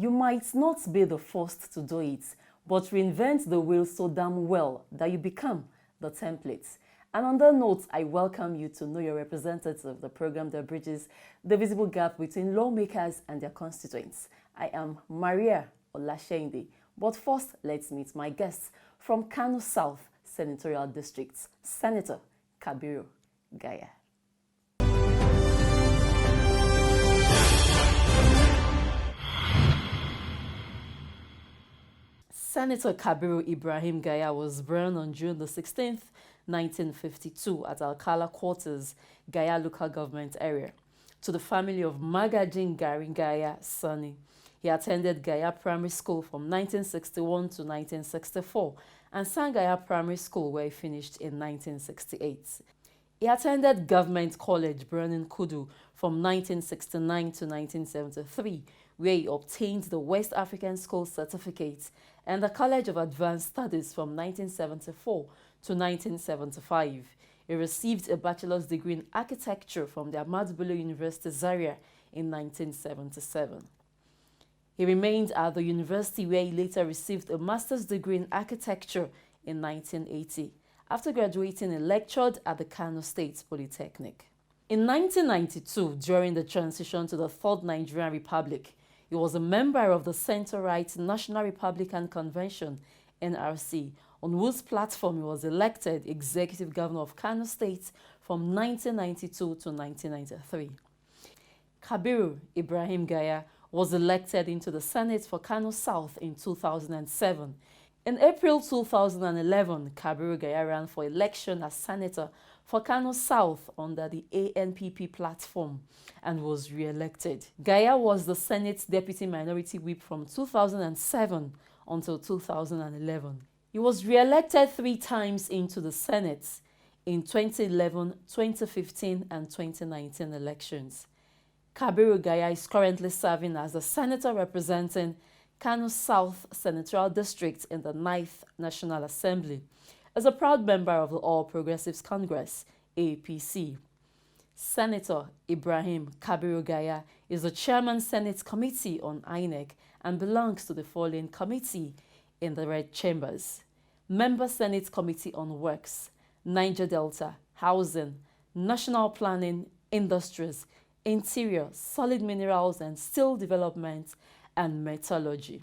You might not be the first to do it, but reinvent the wheel so damn well that you become the template. And on that note, I welcome you to know your representative, the program that bridges the visible gap between lawmakers and their constituents. I am Maria Olashende. But first, let's meet my guests from Kano South Senatorial District, Senator Kabiru Gaya. Senator Kabiru Ibrahim Gaya was born on June the 16th, 1952 at Alcala Quarters, Gaya local government area, to the family of Magajin Gari Gaya Sani. He attended Gaya Primary School from 1961 to 1964 and Sangaya Primary School, where he finished in 1968. He attended Government College, Burning Kudu, from 1969 to 1973, where he obtained the West African School Certificate, and the College of Advanced Studies from 1974 to 1975. He received a bachelor's degree in architecture from the Ahmadu Bello University Zaria in 1977. He remained at the university, where he later received a master's degree in architecture in 1980. After graduating, he lectured at the Kano State Polytechnic. In 1992, during the transition to the Third Nigerian Republic, he was a member of the Center-Right National Republican Convention, NRC, on whose platform he was elected Executive Governor of Kano State from 1992 to 1993. Kabiru Ibrahim Gaya was elected into the Senate for Kano South in 2007. In April 2011, Kabiru Gaya ran for election as Senator for Kano South under the ANPP platform and was re-elected. Gaya was the Senate's Deputy Minority Whip from 2007 until 2011. He was re-elected 3 times into the Senate in 2011, 2015 and 2019 elections. Kabiru Gaya is currently serving as the Senator representing Kano South Senatorial District in the 9th National Assembly, as a proud member of the All Progressives Congress, APC. Senator Ibrahim Kabiru Gaya is the Chairman Senate Committee on INEC and belongs to the following committee in the Red Chambers: Member Senate Committee on Works, Niger Delta, Housing, National Planning, Industries, Interior, Solid Minerals and Steel Development, and Metallurgy.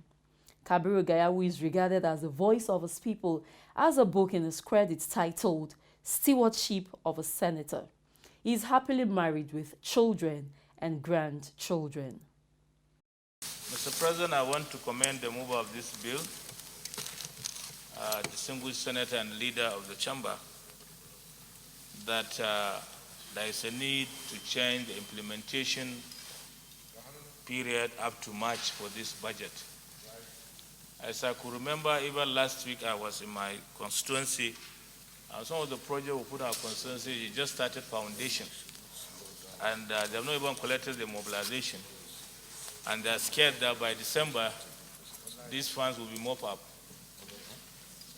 Kabiru Gaya, who is regarded as the voice of his people, has a book in his credits titled Stewardship of a Senator. He is happily married with children and grandchildren. Mr. President, I want to commend the mover of this bill, distinguished senator and leader of the chamber, that there is a need to change the implementation period up to March for this budget. As I could remember, even last week I was in my constituency, and some of the projects we put in our constituency, you just started foundation, and they have not even collected the mobilization, and they're scared that by December, these funds will be mopped up.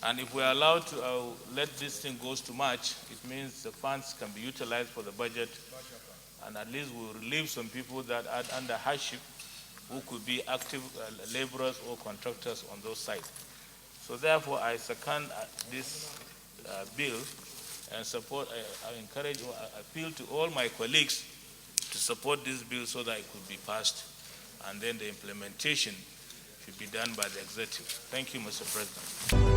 And if we're allowed to let this thing go to March, it means the funds can be utilized for the budget, and at least we'll relieve some people that are under hardship who could be active laborers or contractors on those sites. So therefore, I second this bill and support, I encourage, I appeal to all my colleagues to support this bill so that it could be passed, and then the implementation should be done by the executive. Thank you, Mr. President.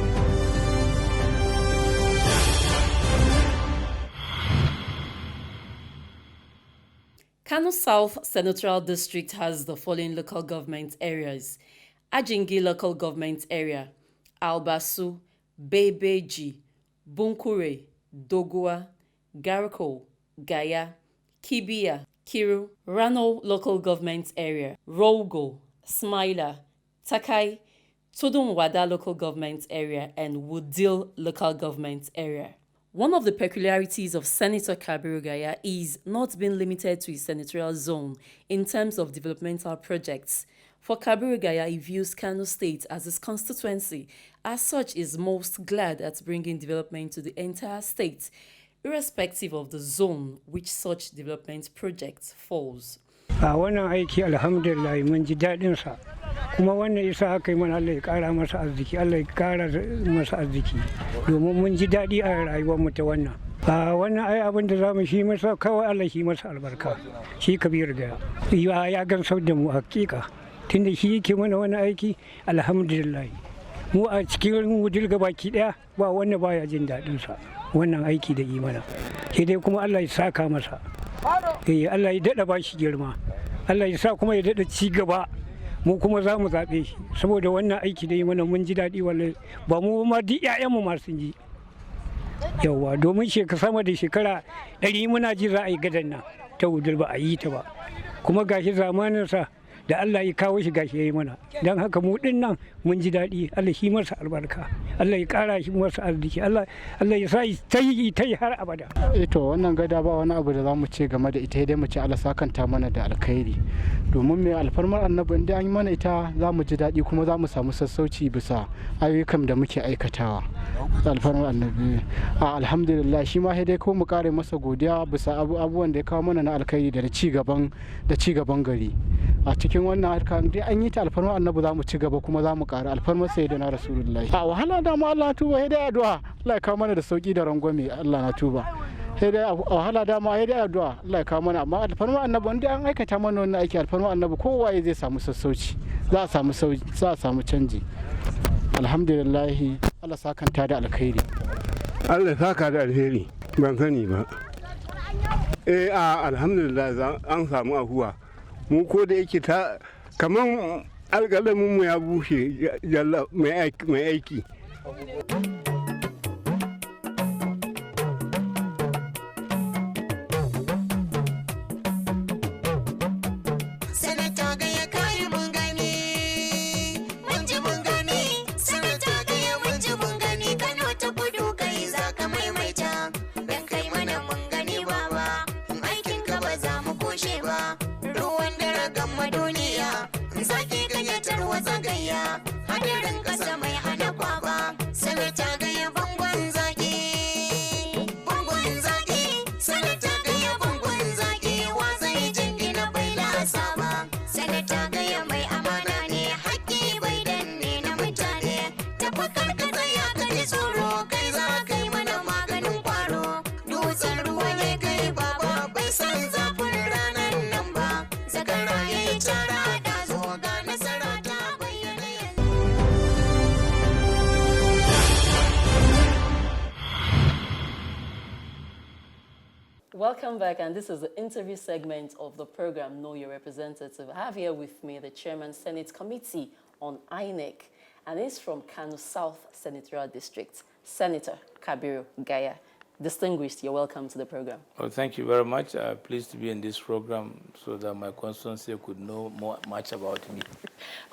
Kano South Senatorial District has the following local government areas: Ajingi Local Government Area, Albasu, Bebeji, Bunkure, Dogua, Gariko, Gaya, Kibia, Kiru, Rano Local Government Area, Rogo, Smaila, Takai, Tudunwada Local Government Area, and Woodil Local Government Area. One of the peculiarities of Senator Kabiru Gaya is not being limited to his senatorial zone in terms of developmental projects. For Kabiru Gaya, he views Kano State as his constituency. As such, he is most glad at bringing development to the entire state, irrespective of the zone which such development project falls. Wannan aiki alhamdulillah mun ji daɗin sa kuma wannan isa aka yi mana Allah ya kara masa arziki, Allah ya kara masa arziki domin mun ji daɗi a rayuwar mu ta wannan. Wannan ai abin da zamu shi masa kawai Allah shi masa albarka, shi Kabiru Gaya ya gamsar da mu hakika, tunda shi yake mana wani aiki alhamdulillah. Mu a cikin wudil baki daya ba wanda baya jin daɗin sa wannan aiki da yi mana, sai dai kuma Allah ya saka masa, Allah ya daɗa ba shi girma, Allah ya sa kuma ya daɗa ci gaba. Mu kuma za mu zaɓe shi saboda wannan aiki da yi mana mun ji daɗi wallahi, ba mu ma duk 'ya'yanmu ma sun ji. Yawwa domin sama da shekara 100 muna ji za a yi gadan nan ta wudil ba a yi ta ba, kuma gashi zamaninsa da Allah ya kawo shi gashi ya yi mana, don haka mu din nan mun ji daɗi. Allah shi masa albarka, Allah ya ƙara shi masa arziki, Allah ya sa ta yi har abada. To wannan gada ba wani abu da za mu ce game da ita, dai mu ce Allah sakanta mana da alkhairi, domin mai alfarmar annabi inda an yi mana ita za mu ji daɗi kuma za mu samu sassauci bisa ayyukan da muke aikatawa. Alfarmar annabi alhamdulillah, shi ma dai ko mu kare masa godiya bisa abubuwan da ya kawo mana na alkhairi da ci gaban gari. A cikin wannan harka dai an yi ta alfarmar annabi za mu ci gaba kuma za mu ƙara alfarmar sayyidina rasulullahi. A wahala da mu Allah na tuba, sai dai addu'a Allah ya kawo mana da sauki da rangwame, Allah na tuba. Sai dai a wahala da mu sai dai addu'a Allah ya kawo mana, amma alfarmar annabi wanda an aikata mana wannan aiki alfarmar annabi kowa zai samu sassauci, za a samu canji. Alhamdulillah, Allah sakanta da alkhairi. Allah saka da alheri, ban sani ba. Alhamdulillah an samu afuwa. Mu ko da yake ta kaman alƙalamin mu ya bushe mai aiki. Welcome back, and this is the interview segment of the program Know Your Representative. I have here with me the Chairman Senate Committee on INEC, and he's from Kano South Senatorial District, Senator Kabiru Gaya. Distinguished, you're welcome to the program. Well, thank you very much. Pleased to be in this program so that my constituency could know much about me.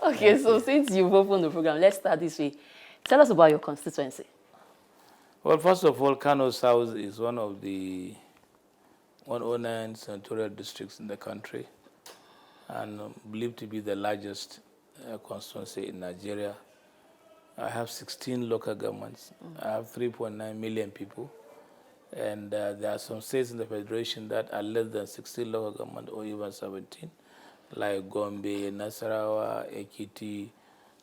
Okay, so since you've opened the program, let's start this way. Tell us about your constituency. Well, first of all, Kano South is one of the 109 senatorial districts in the country, and believed to be the largest constituency in Nigeria. I have 16 local governments. I have 3.9 million people, and there are some states in the federation that are less than 16 local government or even 17, like Gombe, Nasarawa, Ekiti,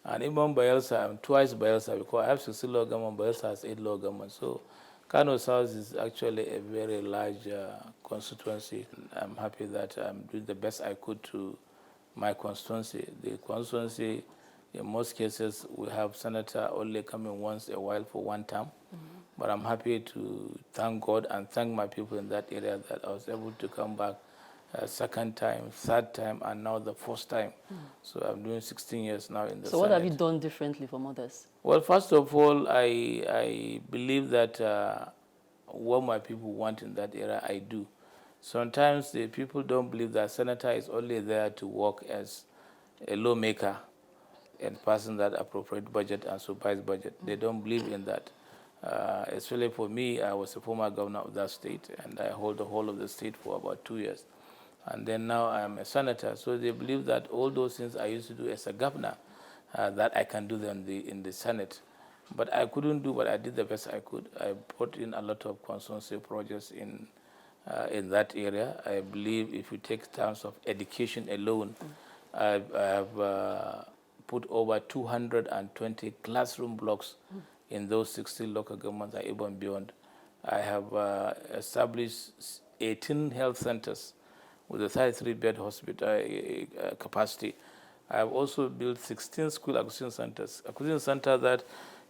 and even Bayelsa. I'm twice Bayelsa because I have 16 local government. Bayelsa has 8 local governments. So Kano South is actually a very large constituency. I'm happy that I'm doing the best I could to my constituency. The constituency, in most cases, we have senator only coming once a while for one term. But I'm happy to thank God and thank my people in that area that I was able to come back a second time, third time, and now the fourth time. So I'm doing 16 years now in the Senate. So what have you done differently from others? Well, first of all, I believe that what my people want in that area, I do. Sometimes the people don't believe that senator is only there to work as a lawmaker and person that appropriate budget and supervise budget. They don't believe in that. Especially for me, I was a former governor of that state, and I hold the whole of the state for about 2 years. And then now I'm a senator, so they believe that all those things I used to do as a governor, that I can do them in the Senate. But I couldn't do, but I did the best I could. I brought in a lot of constituency projects in that area. I believe if you take terms of education alone, I have put over 220 classroom blocks in those 16 local governments and even beyond. I have established 18 health centers with a 33-bed hospital capacity. I have also built 16 school acquisition centers that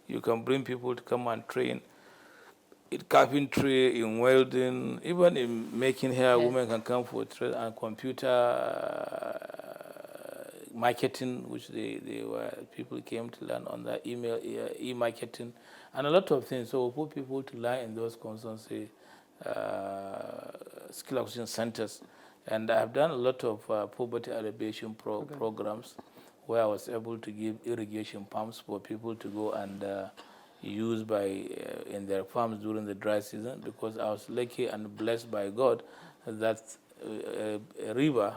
you can bring people to come and train in carpentry, in welding, even in making hair. Yes. Women can come for trade and computer marketing, which people came to learn on the e-marketing, and a lot of things. So we put people to learn in those constituency skill acquisition centers. And I have done a lot of poverty alleviation programs where I was able to give irrigation pumps for people to go and use in their farms during the dry season, because I was lucky and blessed by God that a river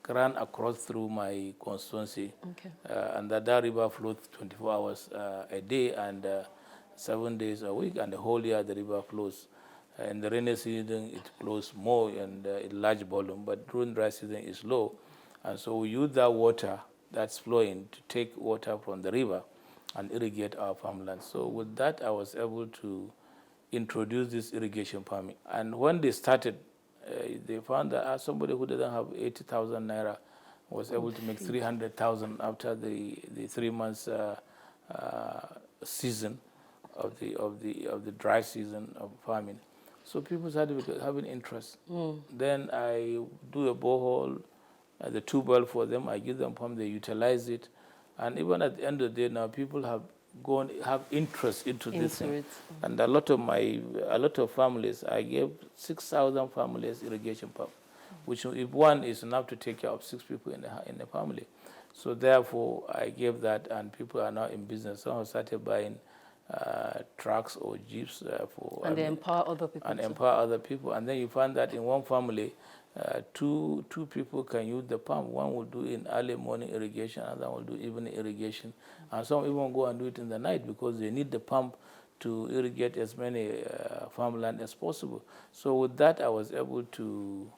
ran across through my constituency, and that river flowed 24 hours a day and 7 days a week, and the whole year the river flows. In the rainy season, it flows more and in large volume, but during dry season, it's low. And so we use that water that's flowing to take water from the river and irrigate our farmland. So with that, I was able to introduce this irrigation farming. And when they started, they found that somebody who didn't have 80,000 naira was able to make 300,000 after the 3 months season of the dry season of farming. So people started having interest. Then I do a borehole, the tubewell for them. I give them pump, they utilize it, and even at the end of the day, now people have interest into this thing. And a lot of families, I gave 6,000 families irrigation pump, which if one is enough to take care of 6 people in the family. So therefore, I gave that, and people are now in business. Some have started buying trucks or jeeps they empower other people. And empower other people. And then you find that in one family, two people can use the pump. One will do in early morning irrigation, another will do evening irrigation. And some even go and do it in the night because they need the pump to irrigate as many farmland as possible. So with that, I was able to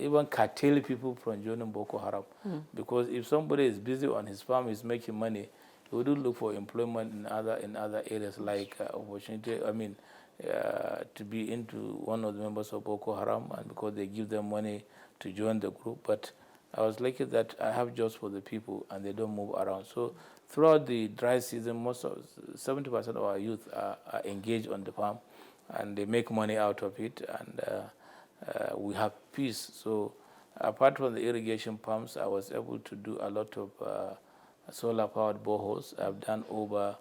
even curtail people from joining Boko Haram. Because if somebody is busy on his farm, he's making money, he would look for employment in other areas like opportunity. I mean, to be into one of the members of Boko Haram, and because they give them money to join the group. But I was lucky that I have jobs for the people and they don't move around. So throughout the dry season, 70% of our youth are engaged on the farm, and they make money out of it, and we have peace. So apart from the irrigation pumps, I was able to do a lot of solar-powered boreholes. I've done over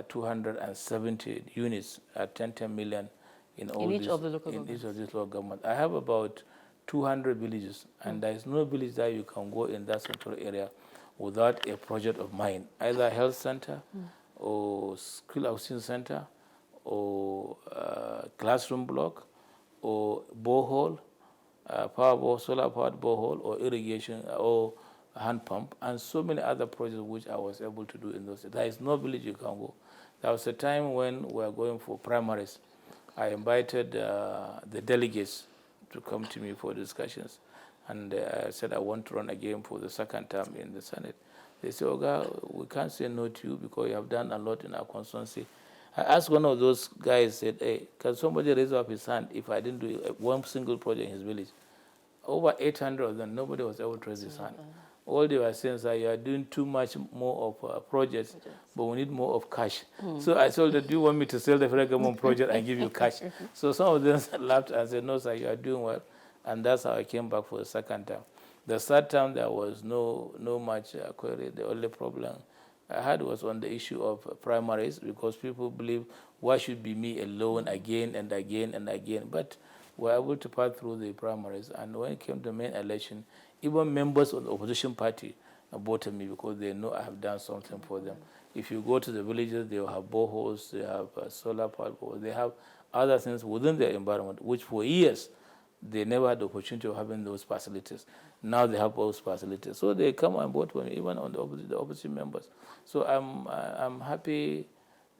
270 units at 10 million in each of the local governments. In each of these local governments. I have about 200 villages, and there is no village that you can go in that central area without a project of mine, either health center or skill acquisition center or classroom block or borehole, solar-powered borehole, or irrigation or hand pump, and so many other projects which I was able to do in those. There is no village you can go. There was a time when we were going for primaries. I invited the delegates to come to me for discussions, and I said I want to run again for the second term in the Senate. They said, Oga, we can't say no to you because you have done a lot in our constituency. I asked one of those guys, said, hey, can somebody raise up his hand if I didn't do one single project in his village? Over 800 of them, nobody was able to raise his hand. All they were saying is that you are doing too much more of projects, but we need more of cash. So I told them, do you want me to sell the federal government project and give you cash? So some of them laughed and said, no, sir, you are doing well. And that's how I came back for the second time. The third time, there was no much query. The only problem I had was on the issue of primaries, because people believe, why should be me alone again and again and again? But we were able to pass through the primaries. And when it came to the main election, even members of the opposition party voted me because they know I have done something for them. If you go to the villages, they will have boreholes, they have solar power, they have other things within their environment, which for years they never had the opportunity of having those facilities. Now they have those facilities. So they come and vote for me, even on the opposition members. So I'm happy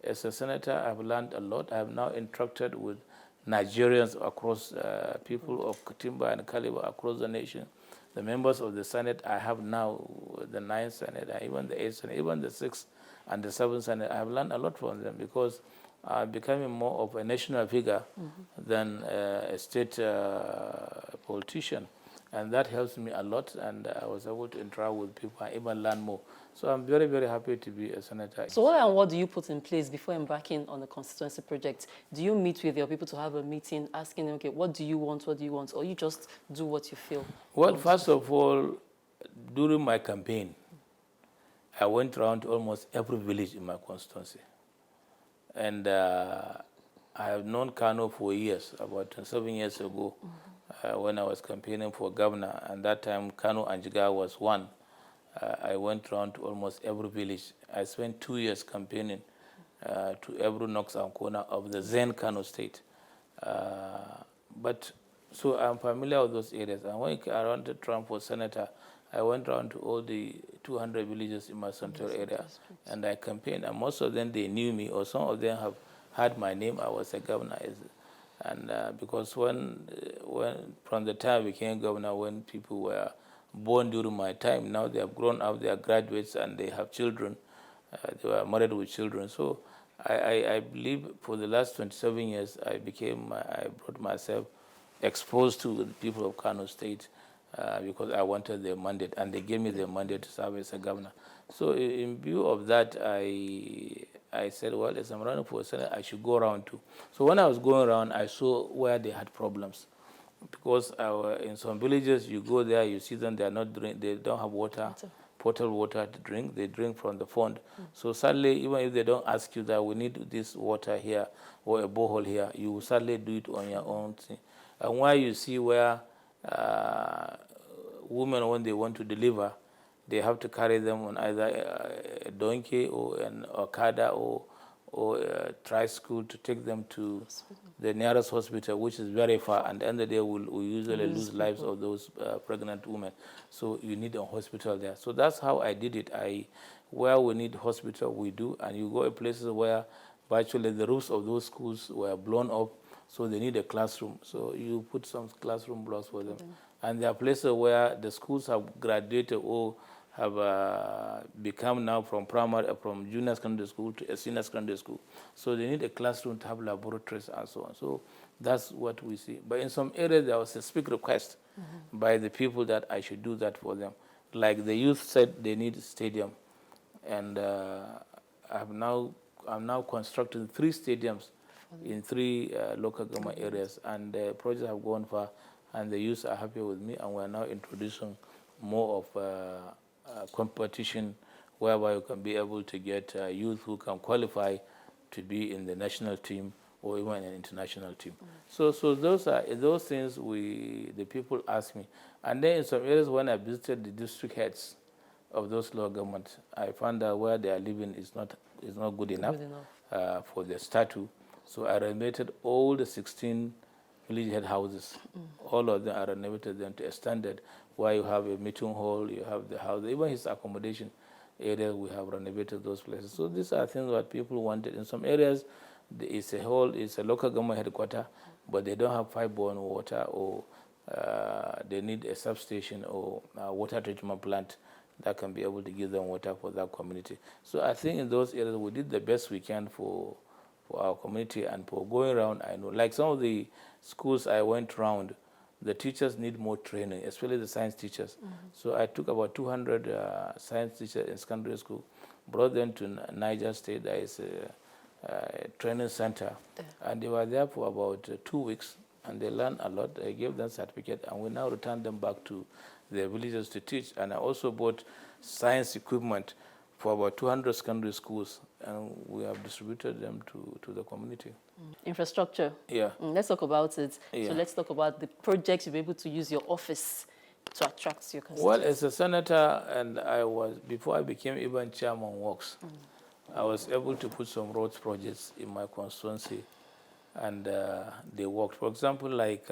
as a senator. I've learned a lot. I have now interacted with Nigerians across, people of Katimba and Caliber across the nation. The members of the Senate I have now, the 9th Senate, even the 8th Senate, even the 6th and the 7th Senate, I have learned a lot from them because I'm becoming more of a national figure than a state politician. And that helps me a lot, and I was able to interact with people and even learn more. So I'm very, very happy to be a senator. So what do you put in place before embarking on the constituency project? Do you meet with your people to have a meeting asking them, okay, what do you want, or you just do what you feel? Well, first of all, during my campaign, I went around to almost every village in my constituency. And I have known Kano for years, about 7 years ago, when I was campaigning for governor. And that time, Kano and Gaya was one. I went around to almost every village. I spent 2 years campaigning to every nook and corner of the Zen Kano state. So I'm familiar with those areas. And when I wanted Trump for senator, I went around to all the 200 villages in my central area, and I campaigned. And most of them, they knew me, or some of them have heard my name. I was a governor. And because from the time I became governor, when people were born during my time, now they have grown up, they are graduates, and they have children. They were married with children. So I believe for the last 27 years, I brought myself exposed to the people of Kano State because I wanted their mandate, and they gave me their mandate to serve as a governor. So in view of that, I said, well, as I'm running for Senate, I should go around too. So when I was going around, I saw where they had problems. Because in some villages, you go there, you see them, they don't have water, potable water to drink. They drink from the pond. So sadly, even if they don't ask you that we need this water here or a borehole here, you will sadly do it on your own thing. And where you see where women, when they want to deliver, they have to carry them on either a donkey or an okada or a tricycle to take them to the nearest hospital, which is very far, and at the end of the day, we usually lose lives of those pregnant women. So you need a hospital there. So that's how I did it. Where we need hospital, we do, and you go to places where virtually the roofs of those schools were blown up, so they need a classroom. So you put some classroom blocks for them. And there are places where the schools have graduated or have become now from junior secondary school to a senior secondary school. So they need a classroom to have laboratories and so on. So that's what we see. But in some areas, there was a specific request by the people that I should do that for them. Like the youth said they need a stadium. And I'm now constructing 3 stadiums in 3 local government areas. And the projects have gone far, and the youth are happy with me. And we're now introducing more of competition whereby you can be able to get youth who can qualify to be in the national team or even an international team. So those are those things the people ask me. And then in some areas when I visited the district heads of those local governments, I found that where they are living is not good enough, for their status. So I renovated all the 16 village head houses. All of them are renovated them to a standard where you have a meeting hall, you have the house, even his accommodation area, we have renovated those places. So these are things that people wanted. In some areas, it's a local government headquarters, but they don't have pipe-borne water, or they need a substation or a water treatment plant that can be able to give them water for that community. So I think in those areas, we did the best we can for our community. And for going around, I know, like some of the schools I went around, the teachers need more training, especially the science teachers. So I took about 200 science teachers in secondary school, brought them to Niger State. There is a training center, and they were there for about 2 weeks, and they learned a lot. I gave them certificate, and we now return them back to their villages to teach. And I also bought science equipment for about 200 secondary schools, and we have distributed them to the community. Infrastructure. Yeah. Let's talk about it. Yeah. So let's talk about the projects you'll be able to use your office to attract your constituents. Well, as a senator, and before I became even chairman works, I was able to put some roads projects in my constituency, and they worked. For example, like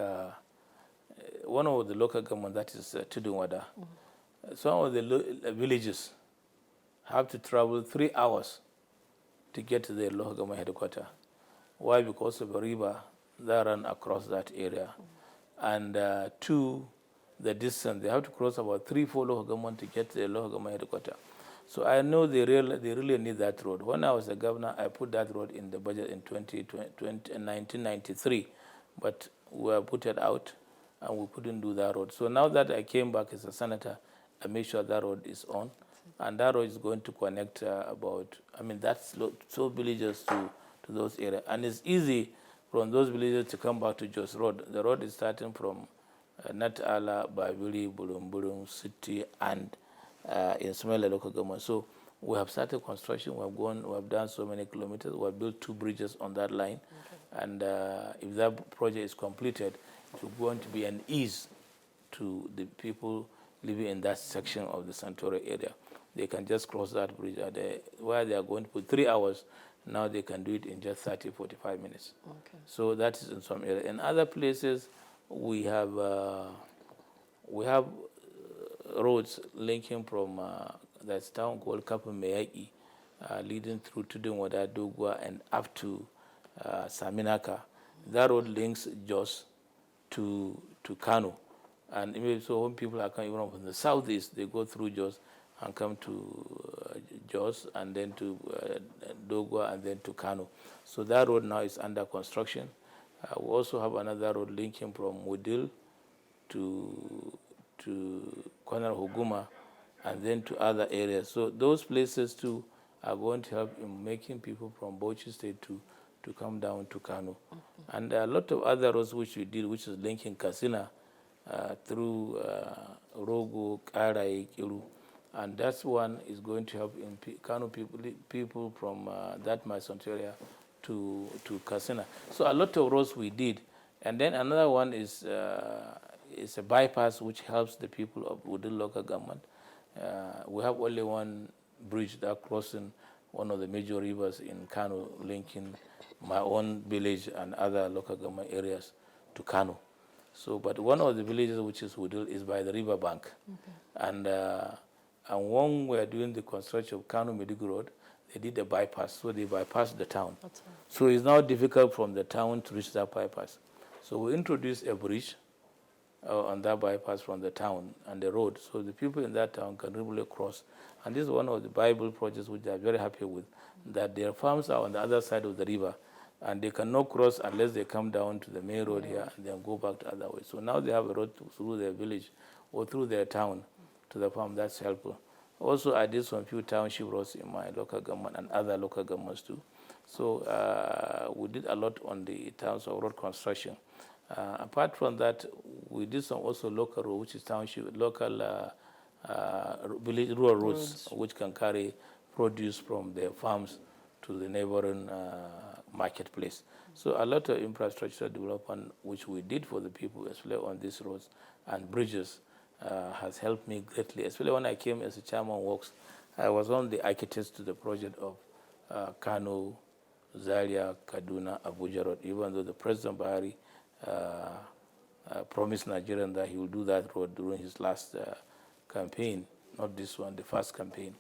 one of the local government, that is Tudunwada, some of the villages have to travel 3 hours to get to their local government headquarters. Why? Because of a river that ran across that area. And 2, the distance. They have to cross about 3-4 local government to get to the local government headquarters. So I know they really need that road. When I was a governor, I put that road in the budget in 1993, but we have put it out and we couldn't do that road. So now that I came back as a senator, I made sure that road is on, and that road is going to connect that's so villages to those areas, and it's easy from those villages to come back to Jos Road. The road is starting from Natala, Babili, Bulumburum City, and in Smela local government. So we have started construction. We have done so many kilometers. We have built 2 bridges on that line, and if that project is completed, it's going to be an ease to the people living in that section of the Santoro area. They can just cross that bridge. Where they are going to put 3 hours, now they can do it in just 30-45 minutes. Okay. So that is in some areas. In other places, we have roads linking from that town called Kapumeyaki, leading through Tudunwada, Dogwa, and up to Saminaka. That road links Jos to Kano. And so when people are coming from the southeast, they go through Jos and come to Jos, and then to Dogwa, and then to Kano. So that road now is under construction. We also have another road linking from Wudil to Kwana Huguma, and then to other areas. So those places too are going to help in making people from Bauchi State to come down to Kano. And a lot of other roads which we did, which is linking Kasina through Rogo, Karai, Kiru. And that one is going to help in Kano people from that Masonto area to Kasina. So a lot of roads we did. And then another one is a bypass which helps the people of Udil local government. We have only one bridge that crossing one of the major rivers in Kano, linking my own village and other local government areas to Kano. So, but one of the villages which is Udil is by the river bank. Okay. And when we are doing the construction of Kano Medical Road, they did a bypass, so they bypassed the town. Right. So it's now difficult from the town to reach that bypass. So we introduced a bridge on that bypass from the town and the road, so the people in that town can really cross. And this is one of the Bible projects which they are very happy with, that their farms are on the other side of the river, and they cannot cross unless they come down to the main road here and then go back the other way. So now they have a road through their village or through their town to the farm. That's helpful. Also, I did some few township roads in my local government and other local governments too. So we did a lot on the terms of road construction. Apart from that, we did some also local road, which is township, local village rural roads, which can carry produce from their farms to the neighboring marketplace. So a lot of infrastructure development, which we did for the people, especially on these roads and bridges, has helped me greatly. Especially when I came as a chairman of works, I was one of the architects to the project of Kano, Zaria, Kaduna, Abuja Road, even though the President Buhari promised Nigerians that he will do that road during his last campaign, not this one, the first campaign.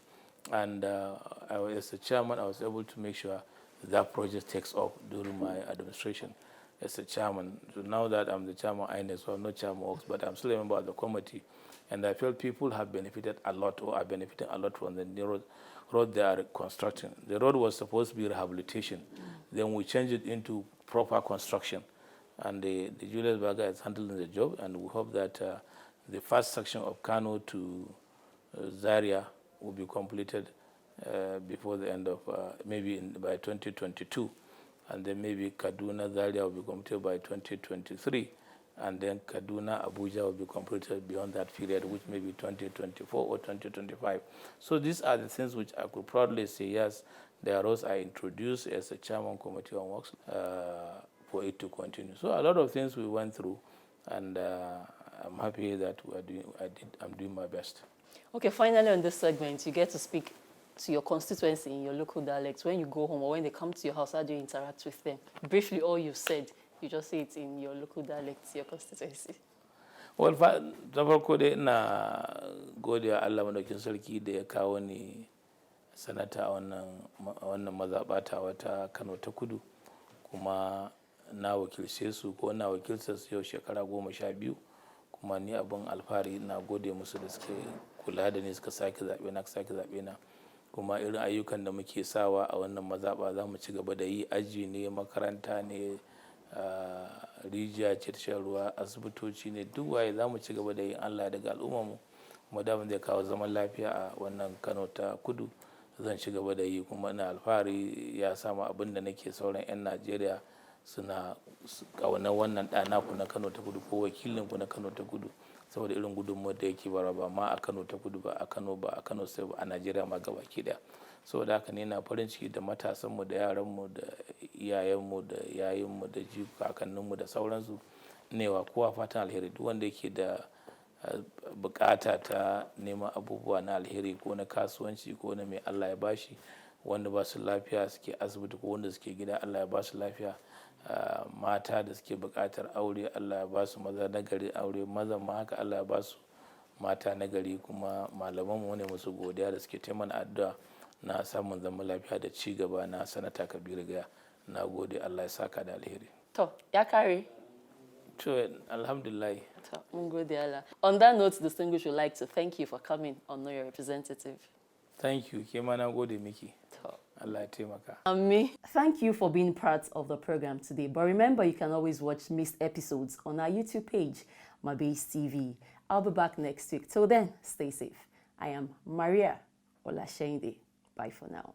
And as a chairman, I was able to make sure that project takes off during my administration as a chairman. So now that I'm the chairman, so I'm not chairman works, but I'm still a member of the committee. And I felt people have benefited a lot, or are benefiting a lot from the new road they are constructing. The road was supposed to be rehabilitation. Then we changed it into proper construction. And the Julius Berger is handling the job, and we hope that the first section of Kano to Zaria will be completed before the end of, by 2022. And then maybe Kaduna, Zaria will be completed by 2023. And then Kaduna, Abuja will be completed beyond that period, which may be 2024 or 2025. So these are the things which I could proudly say, yes, the roads I introduced as a chairman committee on works for it to continue. So a lot of things we went through, and I'm happy that I'm doing my best. Okay, finally on this segment, you get to speak to your constituency in your local dialect. When you go home or when they come to your house, how do you interact with them? Briefly, all you've said, you just say it in your local dialect, your constituency. Well, ta farko dai ina godiya Allah madaukin sarki da ya kawo ni sanata a wannan mazaɓata wata Kano ta Kudu, kuma na wakilce su ko na wakiltar su yau shekara 12, kuma ni abin alfahari na gode musu da suke kula da ni suka sake zaɓe na kuma irin ayyukan da muke sawa a wannan mazaɓa za mu ci gaba da yi, aji ne, makaranta ne, rijiya ce ta shan ruwa, asibitoci ne, duk waye za mu ci gaba da yin Allah daga al'ummarmu kuma da zai kawo zaman lafiya a wannan Kano ta kudu. Zan ci gaba da yi kuma ina alfahari ya samu abin da nake sauran 'yan Najeriya suna ƙaunar wannan ɗana ku na Kano ta kudu ko wakilin ku na Kano ta kudu saboda irin gudunmuwar da yake bara ba ma a Kano ta kudu ba a Kano sai ba a Najeriya ma gabaki daya. Saboda haka ne na farin ciki da matasanmu da yaranmu da iyayenmu da yayinmu da kakanninmu da sauransu ne wa kowa fatan alheri. Duk wanda yake da bukata ta neman abubuwa na alheri ko na kasuwanci ko na mai Allah ya bashi, wanda ba su lafiya suke asibiti ko wanda suke gida Allah ya ba su lafiya, mata da suke bukatar aure Allah ya ba su maza nagari aure, mazan ma haka Allah ya ba su mata nagari. Kuma malamanmu ne musu godiya da suke taimana addu'a na samun zaman lafiya da ci gaba na sanata Kabiru Gaya. Na gode, Allah ya saka da alheri. To, ya kare? To, alhamdulillah. To, mun gode Allah. On that note, distinguished, would like to thank you for coming on Know Your Representative. Thank you. Ke ma na gode miki. Allah ya taimaka. Me. Thank you for being part of the program today. But remember, you can always watch missed episodes on our YouTube page, My Base TV. I'll be back next week. Till then, stay safe. I am Maria Olashende. Bye for now.